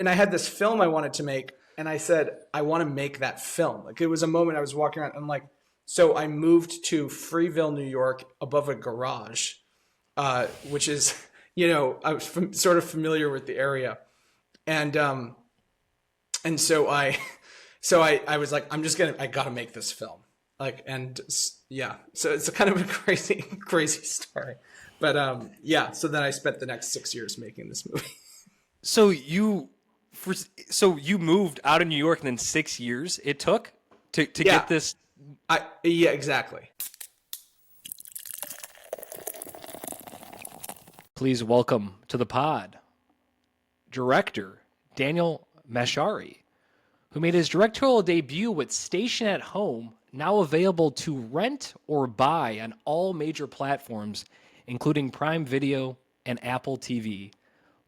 and I had this film I wanted to make, and I said, I want to make that film. Like, it was a moment I was walking around, and I'm like, so I moved to Freeville, New York, above a garage, which is, I was sort of familiar with the area. And so I was like, I gotta make this film. Like, and yeah, so it's a kind of a crazy, crazy story. But yeah, so then I spent the next 6 years making this movie. So you moved out of New York, and then 6 years it took to get this. Yeah, exactly. Please welcome to the pod director Daniel Masciari, who made his directorial debut with Station at Home, now available to rent or buy on all major platforms, including Prime Video and Apple TV.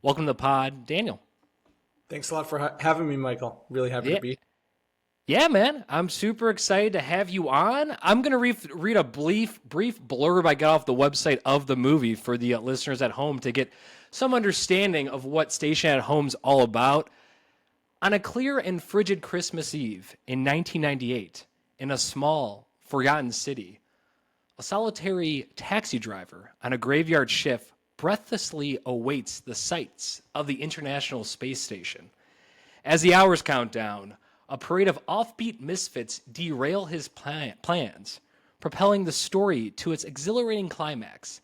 Welcome to the pod, Daniel. Thanks a lot for having me, Michael. Really happy to be. Yeah, man. I'm super excited to have you on. I'm going to read a brief blurb I got off the website of the movie for the listeners at home to get some understanding of what Station at Home's all about. On a clear and frigid Christmas Eve in 1998, in a small, forgotten city, a solitary taxi driver on a graveyard shift breathlessly awaits the sights of the International Space Station. As the hours count down, a parade of offbeat misfits derail his plans, propelling the story to its exhilarating climax.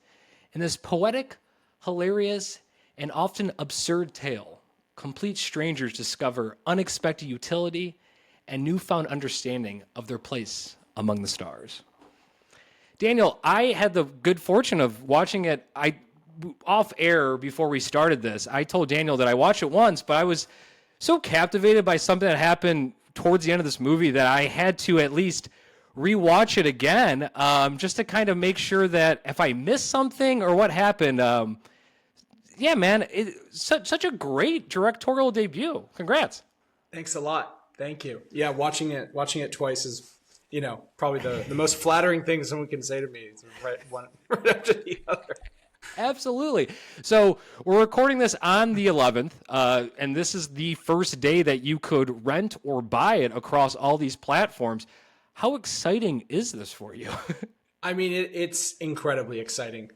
In this poetic, hilarious, and often absurd tale, complete strangers discover unexpected utility and newfound understanding of their place among the stars. Daniel, I had the good fortune of watching it off air before we started this. I told Daniel that I watched it once, but I was so captivated by something that happened towards the end of this movie that I had to at least rewatch it again, just to kind of make sure that if I missed something or what happened. Yeah, man, such a great directorial debut. Congrats. Thanks a lot. Thank you. Yeah, watching it twice is, probably the most flattering thing someone can say to me. It's right after the other. Absolutely. So we're recording this on the 11th, and this is the first day that you could rent or buy it across all these platforms. How exciting is this for you? I mean, it's incredibly exciting.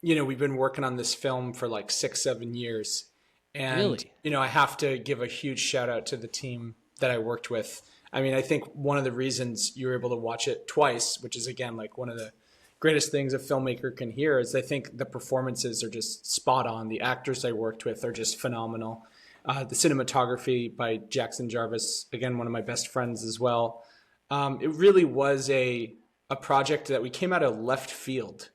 We've been working on this film for like 6-7 years. And, really? I have to give a huge shout out to the team that I worked with. I mean, I think one of the reasons you were able to watch it twice, which is, again, like one of the greatest things a filmmaker can hear, is I think the performances are just spot on. The actors I worked with are just phenomenal. The cinematography by Jackson Jarvis, again, one of my best friends as well. It really was a project that we came out of left field.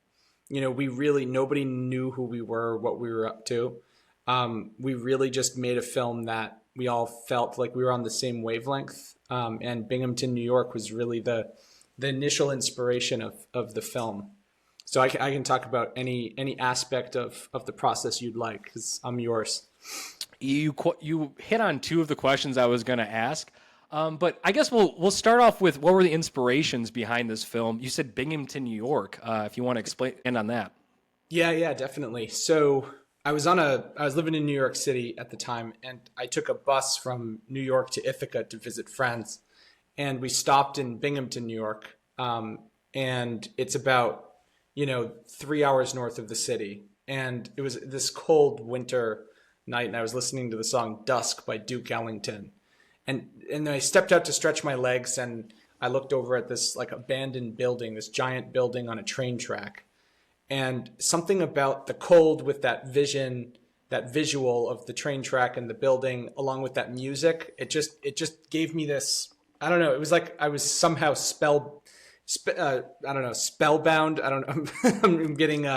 Nobody knew who we were, what we were up to. We really just made a film that we all felt like we were on the same wavelength. And Binghamton, New York was really the initial inspiration of the film. So I can talk about any aspect of the process you'd like, because I'm yours. You hit on two of the questions I was going to ask. But I guess we'll start off with what were the inspirations behind this film? You said Binghamton, New York. If you want to explain on that. Yeah, definitely. So I was living in New York City at the time, and I took a bus from New York to Ithaca to visit friends, and we stopped in Binghamton, New York, and it's about 3 hours north of the city, and it was this cold winter night, and I was listening to the song "Dusk" by Duke Ellington. And then I stepped out to stretch my legs, and I looked over at this like abandoned building, this giant building on a train track. And something about the cold with that visual of the train track and the building, along with that music, it just gave me this, I don't know, it was like I was somehow spellbound. I don't know. I'm getting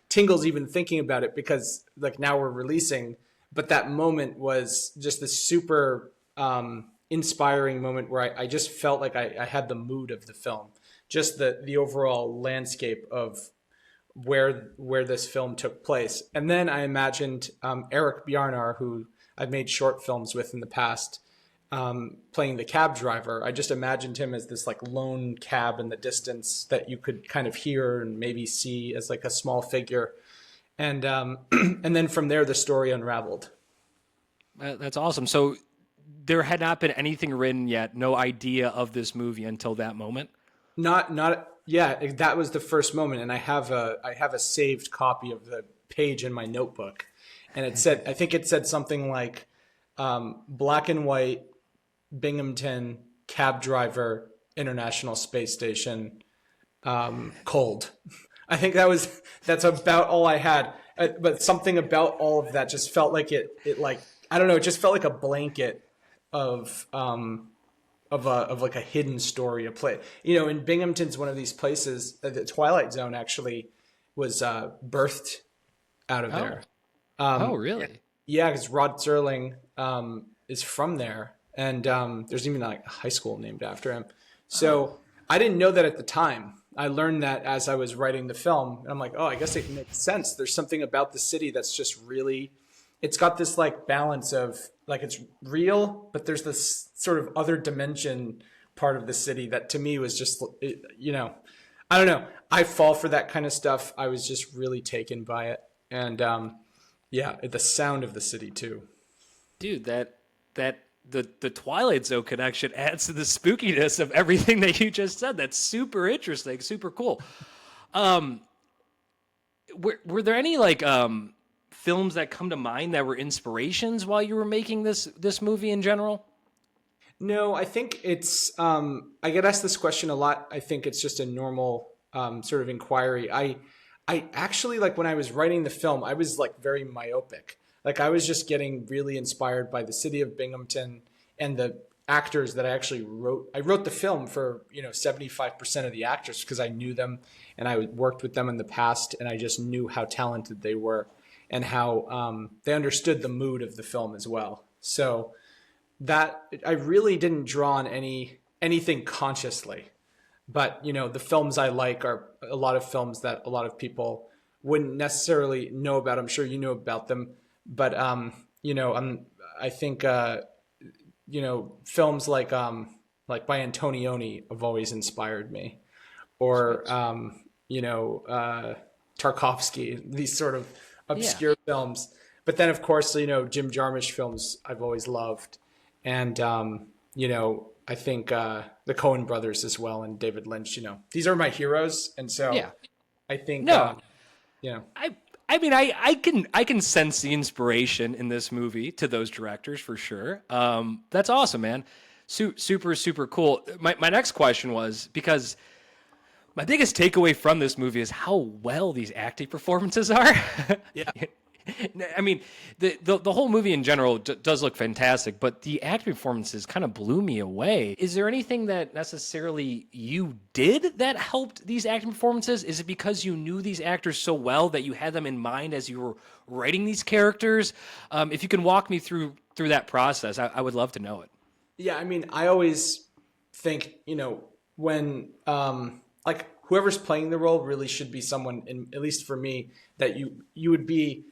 tingles even thinking about it, because like now we're releasing, but that moment was just this super inspiring moment where I just felt like I had the mood of the film, just the overall landscape of where this film took place. And then I imagined Eric Bjarnar, who I've made short films with in the past, playing the cab driver. I just imagined him as this like lone cab in the distance that you could kind of hear and maybe see as like a small figure. And and then from there, the story unraveled. That's awesome. So there had not been anything written yet, no idea of this movie until that moment. Not yeah, that was the first moment, and I have a saved copy of the page in my notebook, and I think it said something like black and white, Binghamton, cab driver, International Space Station, cold. I think that's about all I had. But something about all of that just felt like it like, I don't know, it just felt like a blanket of like a hidden story, a play. And Binghamton's one of these places. The Twilight Zone actually was birthed out of there. Oh, really? Yeah, because Rod Serling is from there, and there's even like a high school named after him. So I didn't know that at the time. I learned that as I was writing the film, and I'm like, oh, I guess it makes sense. There's something about the city that's just really, it's got this like balance of like it's real, but there's this sort of other dimension part of the city that to me was just, I don't know. I fall for that kind of stuff. I was just really taken by it, and yeah, the sound of the city too. Dude, the Twilight Zone connection adds to the spookiness of everything that you just said. That's super interesting, super cool. Were there any like films that come to mind that were inspirations while you were making this movie in general? No, I think it's I get asked this question a lot. I think it's just a normal sort of inquiry. I actually, like, when I was writing the film, I was like very myopic. Like, I was just getting really inspired by the city of Binghamton and the actors that I actually wrote. I wrote the film for 75% of the actors because I knew them and I worked with them in the past, and I just knew how talented they were and how they understood the mood of the film as well. So that I really didn't draw on anything consciously. But the films I like are a lot of films that a lot of people wouldn't necessarily know about. I'm sure you know about them, but I think films like by Antonioni have always inspired me, or Tarkovsky, these sort of obscure films. But then of course Jim Jarmusch films I've always loved, and I think the Coen brothers as well, and David Lynch. These are my heroes, and so I think I mean, I can sense the inspiration in this movie to those directors for sure. That's awesome, man. Super cool. My next question was, because my biggest takeaway from this movie is how well these acting performances are. Yeah. I mean, the whole movie in general does look fantastic, but the acting performances kind of blew me away. Is there anything that necessarily you did that helped these acting performances? Is it because you knew these actors so well that you had them in mind as you were writing these characters? If you can walk me through that process, I would love to know it. Yeah, I mean, I always think, when like whoever's playing the role really should be someone, at least for me, that you would be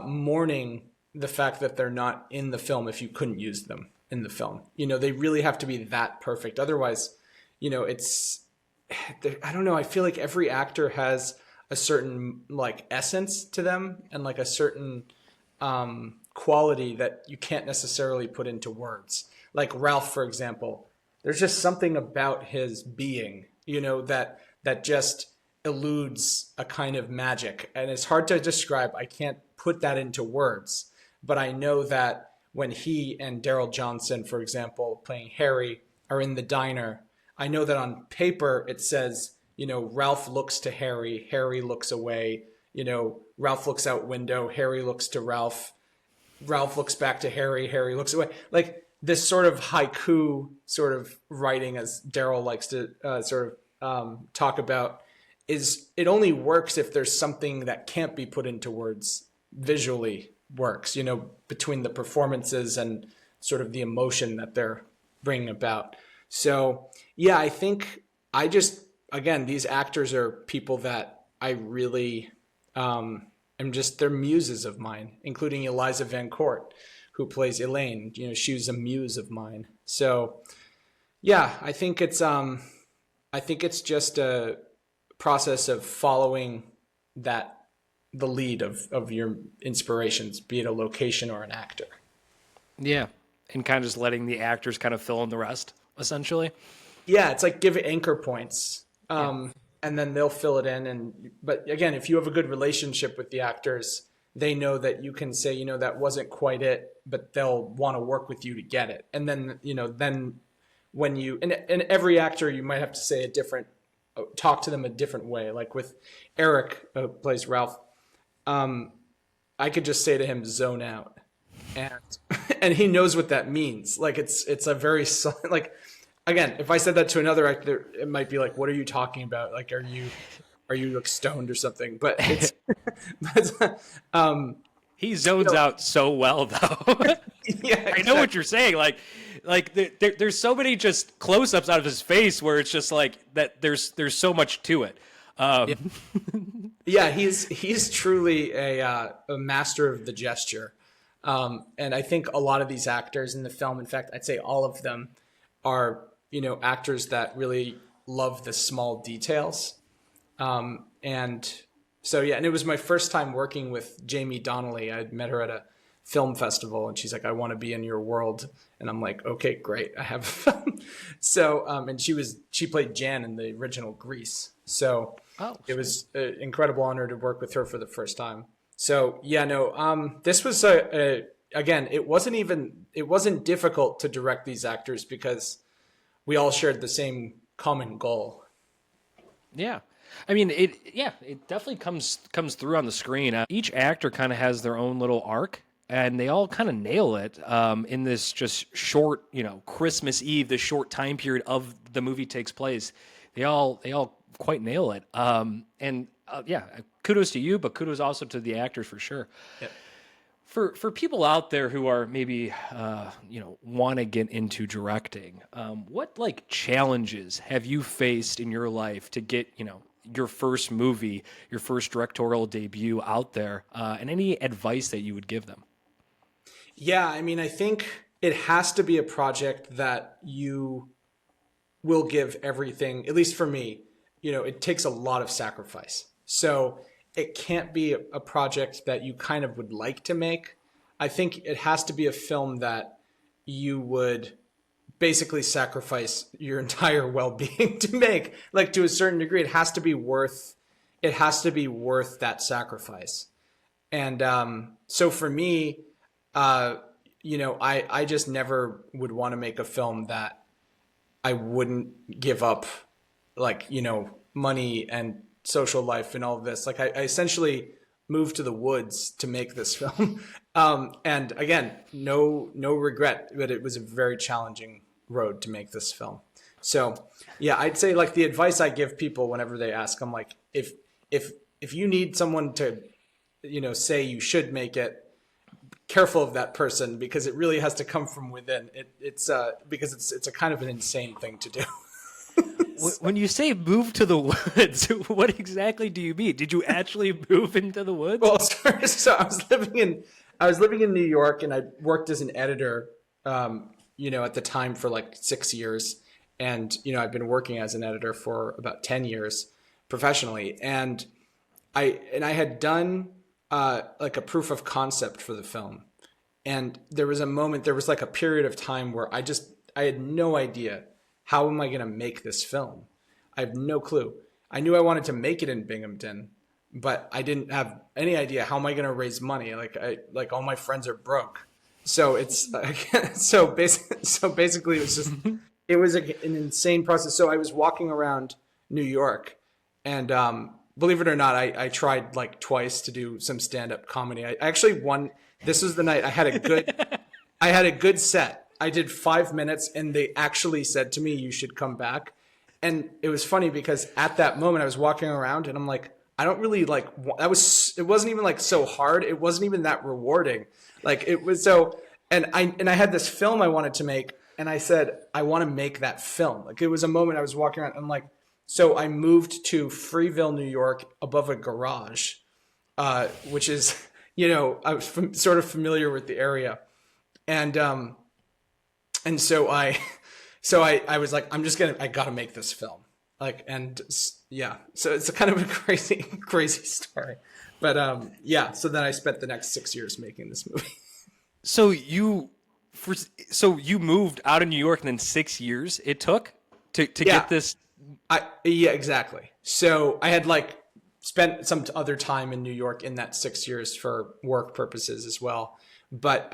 mourning the fact that they're not in the film if you couldn't use them in the film. They really have to be that perfect. Otherwise, it's, I don't know. I feel like every actor has a certain like essence to them and like a certain quality that you can't necessarily put into words. Like Ralph, for example, there's just something about his being, that just eludes a kind of magic, and it's hard to describe. I can't put that into words, but I know that when he and Daryl Johnson, for example, playing Harry, are in the diner, I know that on paper it says, Ralph looks to Harry, Harry looks away, Ralph looks out window, Harry looks to Ralph, Ralph looks back to Harry, Harry looks away. Like this sort of haiku sort of writing, as Daryl likes to talk about, is it only works if there's something that can't be put into words visually works, between the performances and sort of the emotion that they're bringing about. So yeah, I think again, these actors are people that I really am just, they're muses of mine, including Eliza Van Court, who plays Elaine. She was a muse of mine. So yeah, I think it's just a process of following the lead of your inspirations, be it a location or an actor. Yeah. And kind of just letting the actors kind of fill in the rest, essentially. Yeah, it's like give anchor points, and then they'll fill it in. But again, if you have a good relationship with the actors, they know that you can say, that wasn't quite it, but they'll want to work with you to get it. And then, then when and every actor, you might have to say talk to them a different way. Like with Eric, who plays Ralph, I could just say to him, zone out. And he knows what that means. Like it's a very, like, again, if I said that to another actor, it might be like, what are you talking about? Like, are you like stoned or something? But it's, he zones out so well though. Yeah, exactly. I know what you're saying. Like there's so many just close-ups out of his face where it's just like that. There's so much to it. Yeah, he's truly a master of the gesture. And I think a lot of these actors in the film, in fact, I'd say all of them are, actors that really love the small details. And so, yeah, and it was my first time working with Jamie Donnelly. I'd met her at a film festival and she's like, I want to be in your world. And I'm like, okay, great. I have a film. So, and she played Jan in the original Grease. So it was an incredible honor to work with her for the first time. So yeah, no, this was again, it wasn't difficult to direct these actors because we all shared the same common goal. Yeah. I mean, it definitely comes through on the screen. Each actor kind of has their own little arc, and they all kind of nail it in this just short, Christmas Eve, the short time period of the movie takes place. They all quite nail it. Yeah, kudos to you, but kudos also to the actors for sure. Yep. For people out there who are maybe want to get into directing, what like challenges have you faced in your life to get your first movie, your first directorial debut out there, and any advice that you would give them? Yeah, I mean, I think it has to be a project that you will give everything. At least for me, it takes a lot of sacrifice. So it can't be a project that you kind of would like to make. I think it has to be a film that you would basically sacrifice your entire well-being to make. Like, to a certain degree, it has to be worth that sacrifice. And so for me, I just never would want to make a film that I wouldn't give up, like, money and social life and all of this. Like I essentially moved to the woods to make this film. And again, no regret, but it was a very challenging road to make this film. So yeah, I'd say like the advice I give people whenever they ask, I'm like, if you need someone to, say you should make it, careful of that person, because it really has to come from within. It's because it's a kind of an insane thing to do. When you say move to the woods, what exactly do you mean? Did you actually move into the woods? Well, so I was living in New York, and I worked as an editor, at the time for like 6 years. And, I've been working as an editor for about 10 years professionally. And I had done like a proof of concept for the film. And there was like a period of time where I had no idea, how am I going to make this film? I have no clue. I knew I wanted to make it in Binghamton, but I didn't have any idea, how am I going to raise money? Like all my friends are broke. So it's so basically it was an insane process. So I was walking around New York, and believe it or not, I tried like twice to do some stand-up comedy. I actually won. This was the night I had a good set. I did 5 minutes, and they actually said to me, you should come back. And it was funny because at that moment I was walking around and I'm like, I don't really like, it wasn't even like so hard. It wasn't even that rewarding. Like it was so, and I had this film I wanted to make, and I said, I want to make that film. Like it was a moment I was walking around and I'm like, so I moved to Freeville, New York, above a garage, which is, I was sort of familiar with the area. And so I was like, I gotta make this film. Like, and yeah, so it's a kind of a crazy story. But yeah, so then I spent the next 6 years making this movie. So you So you moved out of New York, and then 6 years it took to get this. Yeah, exactly. So I had like spent some other time in New York in that 6 years for work purposes as well. But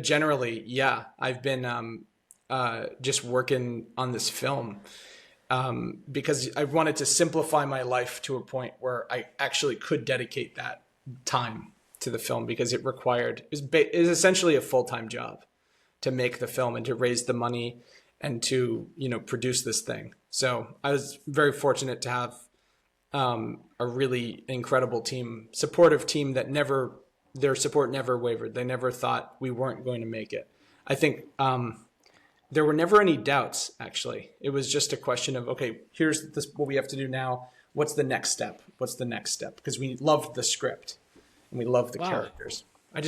generally, yeah, I've been just working on this film because I wanted to simplify my life to a point where I actually could dedicate that time to the film, because it is essentially a full-time job to make the film and to raise the money and to, produce this thing. So I was very fortunate to have a really incredible team, supportive team that their support never wavered. They never thought we weren't going to make it. I think there were never any doubts, actually. It was just a question of, okay, here's what we have to do now. What's the next step? What's the next step? Because we loved the script and we loved the characters. I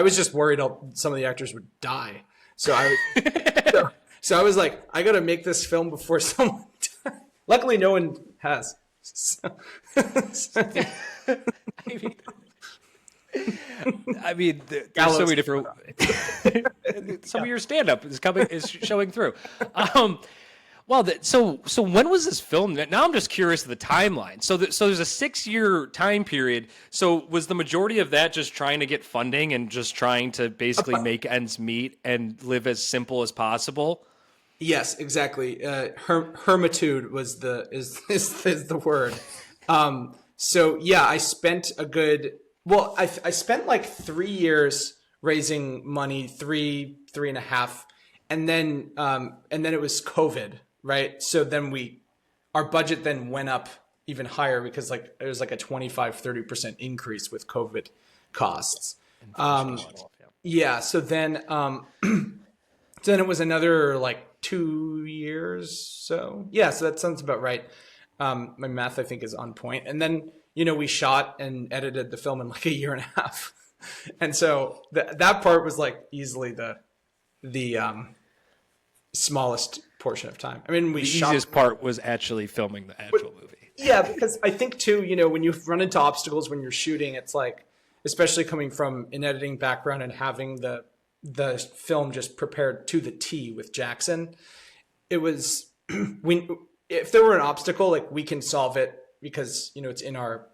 was just worried some of the actors would die. So I was like, I got to make this film before someone dies. Luckily, no one has. I mean, there's so many different. Some of your stand-up is showing through. So when was this filmed? Now I'm just curious of the timeline. So there's a 6-year time period. So was the majority of that just trying to get funding and just trying to basically make ends meet and live as simple as possible? Yes, exactly. Hermitude is the word. So yeah, I spent I spent like 3 years raising money, three and a half. And then it was COVID, right? So then our budget then went up even higher because like it was like a 25-30% increase with COVID costs. Yeah. So then it was another like 2 years. So yeah, so that sounds about right. My math, I think, is on point. And then, we shot and edited the film in like a year and a half. And so that part was like easily the smallest portion of time. I mean, the easiest part was actually filming the actual movie. Yeah, because I think too, when you run into obstacles when you're shooting, it's like, especially coming from an editing background and having the film just prepared to the T with Jackson, it was if there were an obstacle, like we can solve it because it's in our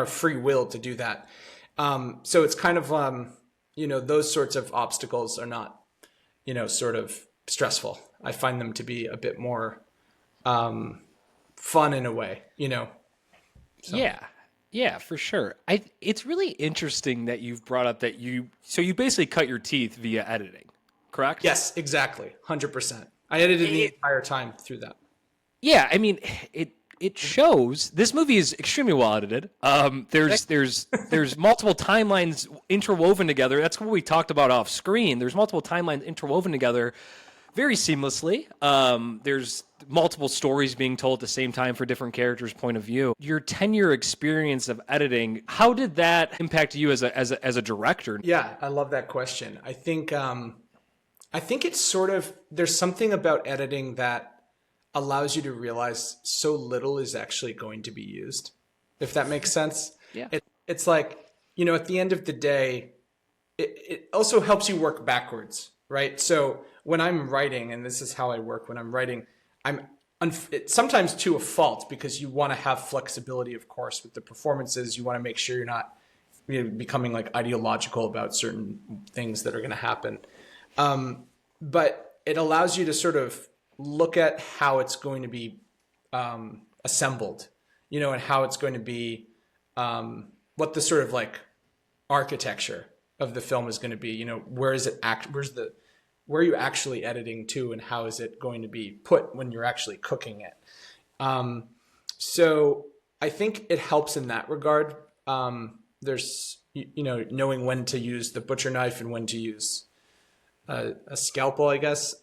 free will to do that. So it's kind of those sorts of obstacles are not sort of stressful. I find them to be a bit more fun in a way, So. Yeah, for sure. It's really interesting that you've brought up that you basically cut your teeth via editing, correct? Yes, exactly. 100%. I edited the entire time through that. Yeah, I mean, it shows. This movie is extremely well edited. There's multiple timelines interwoven together. That's what we talked about off screen. There's multiple timelines interwoven together very seamlessly. There's multiple stories being told at the same time for different characters' point of view. Your 10-year experience of editing, how did that impact you as a director? Yeah, I love that question. I think it's sort of, there's something about editing that allows you to realize so little is actually going to be used, if that makes sense. Yeah. It's like, at the end of the day, it also helps you work backwards, right? So when I'm writing, and this is how I work when I'm writing, sometimes to a fault, because you want to have flexibility, of course, with the performances. You want to make sure you're not becoming like ideological about certain things that are going to happen. But it allows you to sort of look at how it's going to be assembled, and how it's going to be, what the sort of like architecture of the film is going to be. Where are you actually editing to, and how is it going to be put when you're actually cooking it? So I think it helps in that regard. There's, knowing when to use the butcher knife and when to use a scalpel, I guess.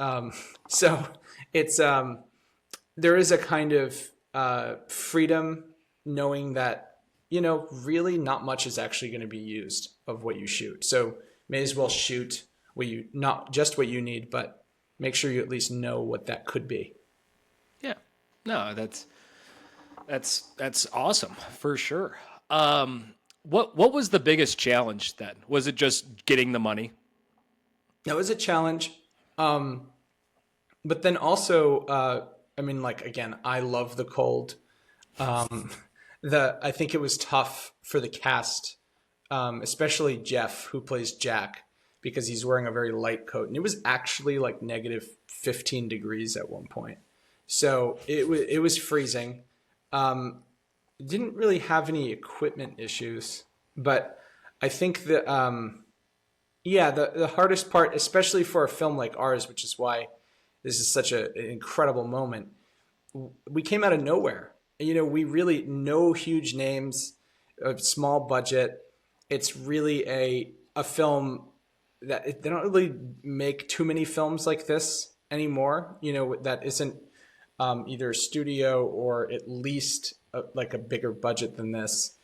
So it's, there is a kind of freedom knowing that, really not much is actually going to be used of what you shoot. So may as well shoot not just what you need, but make sure you at least know what that could be. Yeah, no, that's awesome for sure. What was the biggest challenge then? Was it just getting the money? That was a challenge. Um, but then also, I mean, like, again, I love the cold. Um, I think it was tough for the cast, especially Jeff, who plays Jack, because he's wearing a very light coat, and it was actually like negative 15 degrees at one point. So it was freezing. Um, didn't really have any equipment issues, but I think that yeah, the hardest part, especially for a film like ours, which is why this is such an incredible moment, we came out of nowhere. You know, we really no huge names, a small budget. It's really a film that they don't really make too many films like this anymore. You know, that isn't either a studio or at least like a bigger budget than this.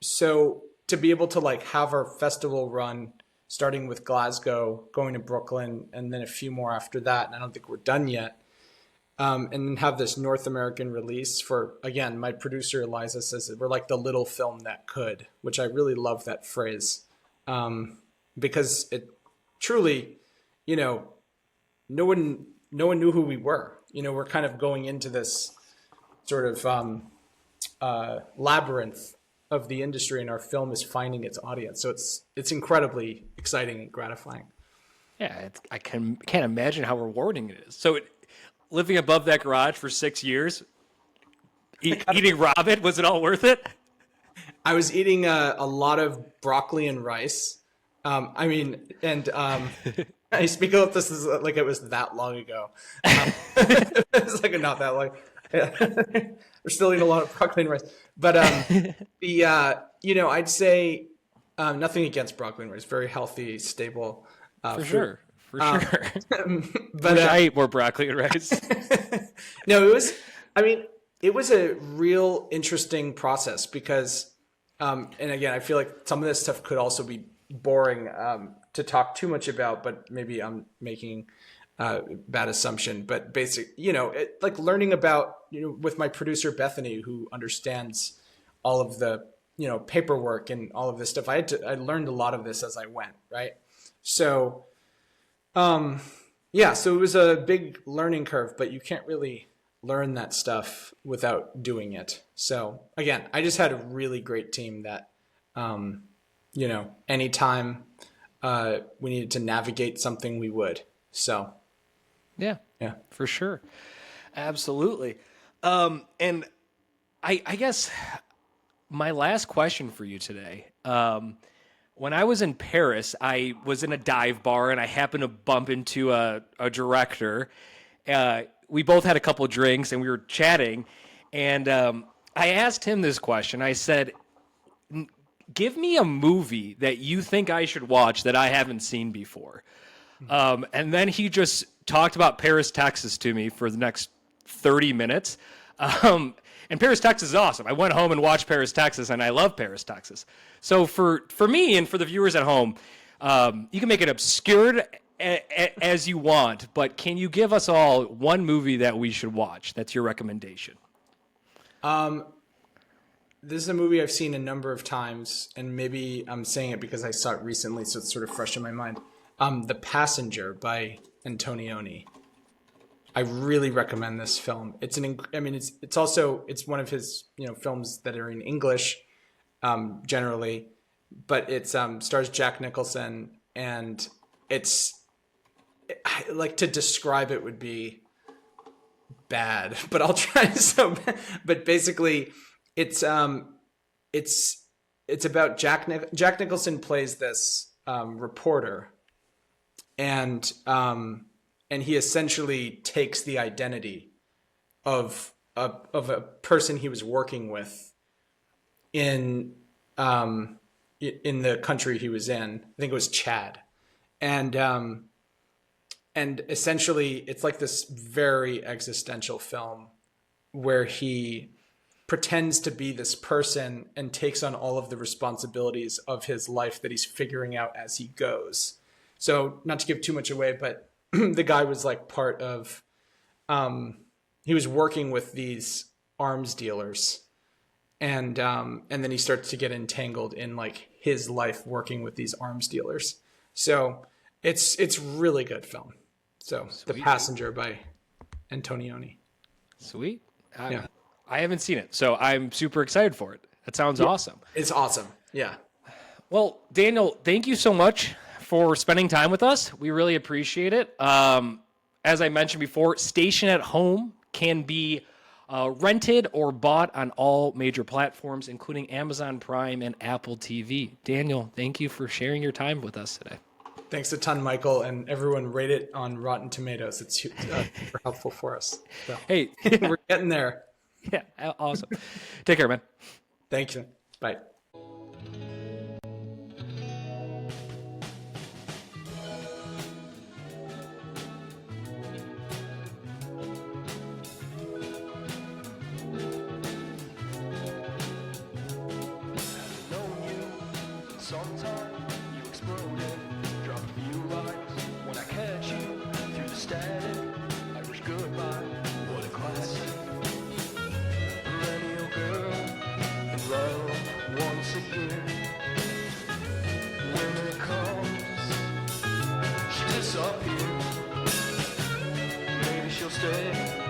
So to be able to like have our festival run, starting with Glasgow, going to Brooklyn, and then a few more after that, and I don't think we're done yet. And then have this North American release for, again, my producer Eliza says we're like the little film that could, which I really love that phrase, because it truly, you know, no one knew who we were. You know, we're kind of going into this sort of labyrinth of the industry, and our film is finding its audience. So it's incredibly exciting and gratifying. Yeah, can't imagine how rewarding it is. So, living above that garage for 6 years, eating ramen, was it all worth it? I was eating a lot of broccoli and rice. I mean, and I speak of this as like it was that long ago. It's like not that long. We're still eating a lot of broccoli and rice, but you know, I'd say nothing against broccoli and rice. Very healthy, stable. For Food. sure. For sure. But Wish I ate more broccoli and rice. no, it was. I mean, it was a real interesting process because, and again, I feel like some of this stuff could also be boring to talk too much about. But maybe I'm making a bad assumption. But you know, like learning about, you know, with my producer Bethany, who understands all of the, you know, paperwork and all of this stuff. I learned a lot of this as I went, right? So. Yeah, so it was a big learning curve, but you can't really learn that stuff without doing it. So again, I just had a really great team that, you know, anytime we needed to navigate something, we would. So Yeah, yeah. for sure. Absolutely. And I guess my last question for you today, when I was in Paris, I was in a dive bar and I happened to bump into a director. We both had a couple of drinks and we were chatting. And I asked him this question. I said, give me a movie that you think I should watch that I haven't seen before. And then he just talked about Paris, Texas to me for the next 30 minutes. And Paris, Texas is awesome. I went home and watched Paris, Texas, and I love Paris, Texas. So for me and for the viewers at home, you can make it obscure as you want, but can you give us all one movie that we should watch? That's your recommendation. This is a movie I've seen a number of times, and maybe I'm saying it because I saw it recently, so it's sort of fresh in my mind. The Passenger by Antonioni. I really recommend this film. It's it's one of his, you know, films that are in English, generally, but it stars Jack Nicholson, and like to describe it would be bad, but I'll try. But basically, it's about Jack Nicholson plays this reporter, and he essentially takes the identity of a person he was working with in the country he was in. I think it was Chad, and essentially it's like this very existential film where he pretends to be this person and takes on all of the responsibilities of his life that he's figuring out as he goes. So not to give too much away, but the guy was like part of, he was working with these arms dealers, and then he starts to get entangled in like his life working with these arms dealers. So It's really good film. So Sweet. The Passenger by Antonioni. Sweet. Yeah. I haven't seen it, so I'm super excited for it. That sounds awesome. It's awesome. Yeah. Well, Daniel, thank you so much for spending time with us. We really appreciate it. As I mentioned before, Station at Home can be rented or bought on all major platforms, including Amazon Prime and Apple TV. Daniel, thank you for sharing your time with us today. Thanks a ton, Michael, and everyone rate it on Rotten Tomatoes. It's super helpful for us. So, Hey, we're getting there. yeah, awesome. Take care, man. Thank you. Bye. Sometime you exploded, drop a few lines. When I catch you through the static, Irish goodbye, what a classic. Perennial girl in love once again. When it comes, she disappears. Maybe she'll stay.